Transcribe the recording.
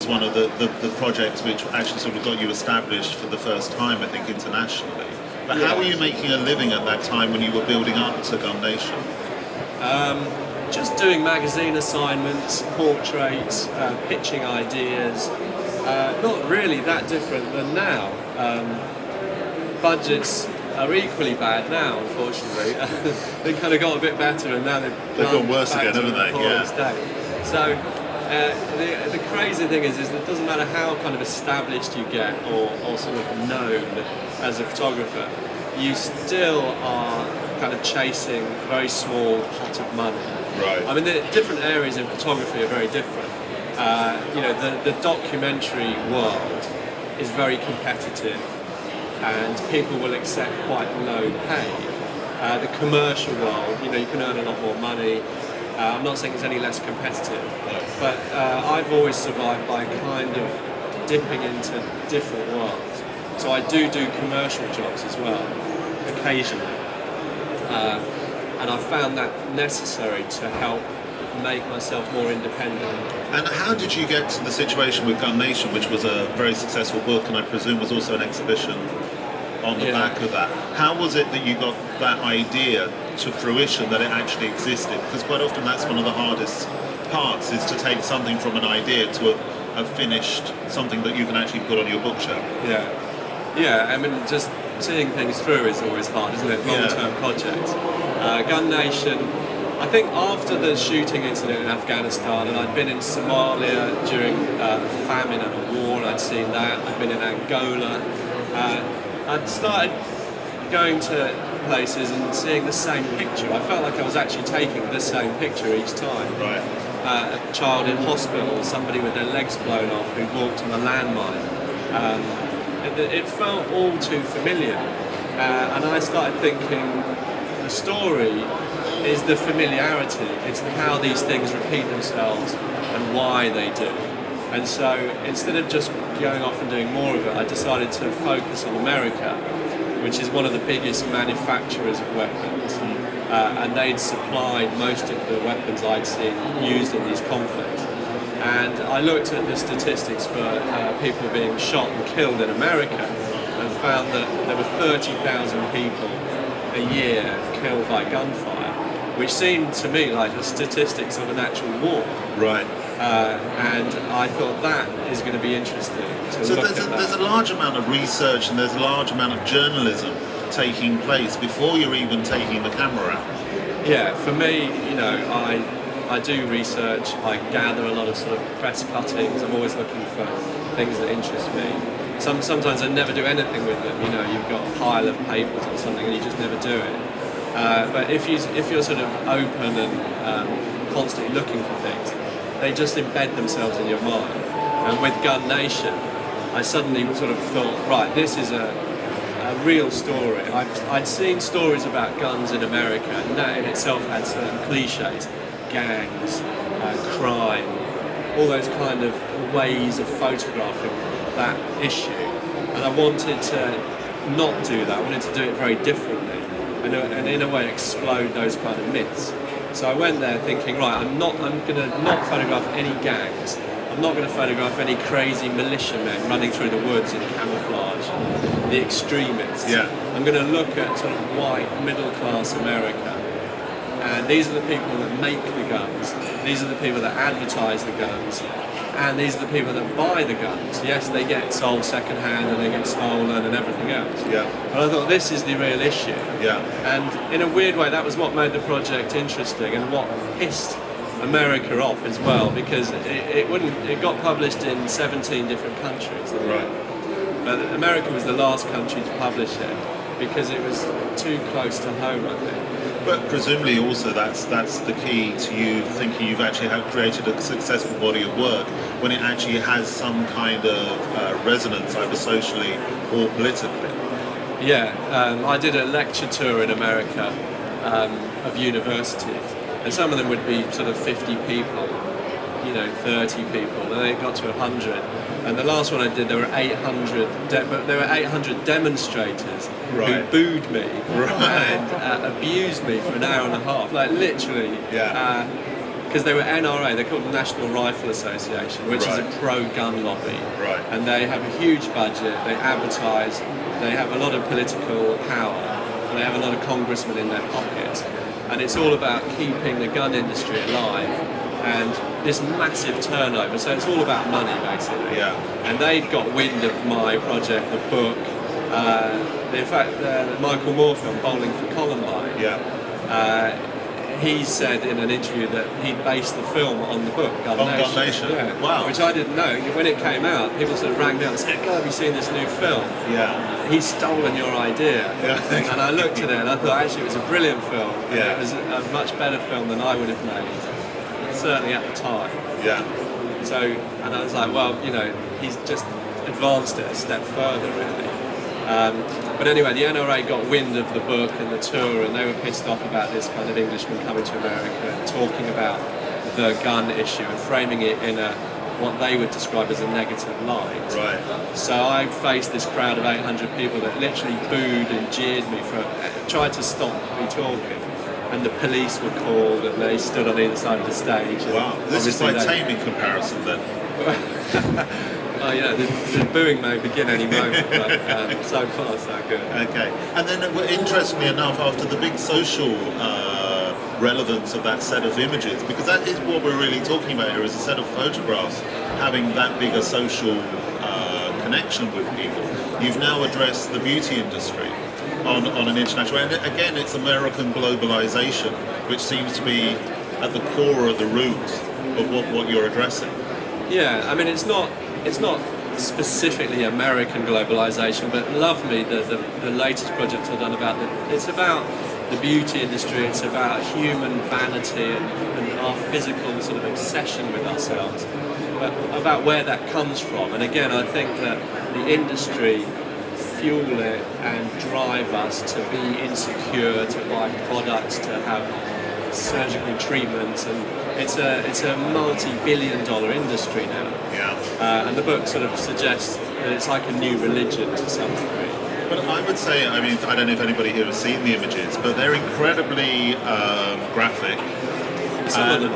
one of the projects which actually sort of got you established for the first time, I think, internationally. But how were you making a living at that time when you were building up to Gun Nation? Just doing magazine assignments, portraits, pitching ideas. Not really that different than now. Budgets are equally bad now, unfortunately. They kind of got a bit better, and now they've gone worse again, haven't they? Yeah. So the crazy thing is it doesn't matter how kind of established you get or sort of known as a photographer, you still are kind of chasing a very small pot of money. Right. I mean, the different areas in photography are very different. You know, the documentary world is very competitive, and people will accept quite low pay. The commercial world, you know, you can earn a lot more money. I'm not saying it's any less competitive, but I've always survived by kind of dipping into different worlds. So I do commercial jobs as well, occasionally. And I found that necessary to help make myself more independent. And how did you get to the situation with Gun Nation, which was a very successful book, and I presume was also an exhibition on the back of that? How was it that you got that idea to fruition, that it actually existed? Because quite often that's one of the hardest parts, is to take something from an idea to a finished something that you can actually put on your bookshelf. Yeah, I mean, just seeing things through is always hard, isn't it? Long-term projects. Gun Nation, I think after the shooting incident in Afghanistan, and I'd been in Somalia during the famine and a war, and I'd seen that. I'd been in Angola. I'd started going to places and seeing the same picture. I felt like I was actually taking the same picture each time. Right. A child in hospital, somebody with their legs blown off who walked on a landmine. It felt all too familiar, and I started thinking the story is the familiarity. It's how these things repeat themselves and why they do. And so instead of just going off and doing more of it, I decided to focus on America, which is one of the biggest manufacturers of weapons, and they'd supplied most of the weapons I'd seen used in these conflicts. And I looked at the statistics for people being shot and killed in America, and found that there were 30,000 people a year killed by gunfire, which seemed to me like the statistics of an actual war. Right. And I thought that is going to be interesting to so look at that. There's a large amount of research and there's a large amount of journalism taking place before you're even taking the camera out. Yeah, for me, you know, I do research, I gather a lot of sort of press cuttings, I'm always looking for things that interest me. Sometimes I never do anything with them, you know, you've got a pile of papers or something and you just never do it. But if you're sort of open and constantly looking for things, they just embed themselves in your mind. And with Gun Nation, I suddenly sort of thought, right, this is a real story. I'd seen stories about guns in America, and that in itself had certain cliches. Gangs, crime, all those kind of ways of photographing that issue, and I wanted to not do that. I wanted to do it very differently, and in a way explode those kind of myths. So I went there thinking, right, I'm going to not photograph any gangs. I'm not going to photograph any crazy militiamen running through the woods in camouflage, the extremists. Yeah. I'm going to look at sort of white middle class America. And these are the people that make the guns, these are the people that advertise the guns, and these are the people that buy the guns. Yes, they get sold second-hand and they get stolen and everything else. Yeah. But I thought this is the real issue. Yeah. And in a weird way, that was what made the project interesting and what pissed America off as well, because it got published in 17 different countries. Right. But America was the last country to publish it because it was too close to home, I think. But presumably also that's the key to you thinking you've actually created a successful body of work when it actually has some kind of resonance, either socially or politically. Yeah, I did a lecture tour in America of universities, and some of them would be sort of 50 people, you know, 30 people, and then it got to 100. And the last one I did, there were 800 demonstrators who booed me and abused me for an hour and a half, like literally. Yeah. because they were NRA, they're called the National Rifle Association, which is a pro-gun lobby. Right. And they have a huge budget, they advertise, they have a lot of political power, and they have a lot of congressmen in their pockets. And it's all about keeping the gun industry alive and this massive turnover. So it's all about money, basically. Yeah. And they'd got wind of my project, the book. In fact, the Michael Moore film, Bowling for Columbine. Yeah. He said in an interview that he'd based the film on the book, Gun Nation. Gun Nation? Yeah. Wow. Which I didn't know. When it came out, people sort of rang down and said, "God, have you seen this new film? Yeah. He's stolen your idea." Yeah. And I looked at it and I thought, actually, it was a brilliant film. Yeah. It was a much better film than I would have made, certainly at the time. Yeah. So, and I was like, well, you know, he's just advanced it a step further, really. But anyway, the NRA got wind of the book and the tour, and they were pissed off about this kind of Englishman coming to America and talking about the gun issue and framing it in what they would describe as a negative light. Right. So I faced this crowd of 800 people that literally booed and jeered me tried to stop me talking. And the police were called, and they stood on either side of the stage. Wow, this is quite tame in comparison then. Oh yeah, the booing may begin any moment, but so far so good. Okay, and then interestingly enough, after the big social relevance of that set of images, because that is what we're really talking about here, is a set of photographs having that bigger social connection with people. You've now addressed the beauty industry on an international, and again it's American globalization, which seems to be at the core of the root of what you're addressing. Yeah, I mean it's not specifically American globalization, but Love Me, the latest project I've done it's about the beauty industry, it's about human vanity and our physical sort of obsession with ourselves, but about where that comes from. And again, I think that the industry fuel it and drive us to be insecure, to buy products, to have surgical treatments, and it's a multi-billion-dollar industry now. Yeah. And the book sort of suggests that it's like a new religion to some degree. But I would say, I mean, I don't know if anybody here has seen the images, but they're incredibly graphic. Some of them are.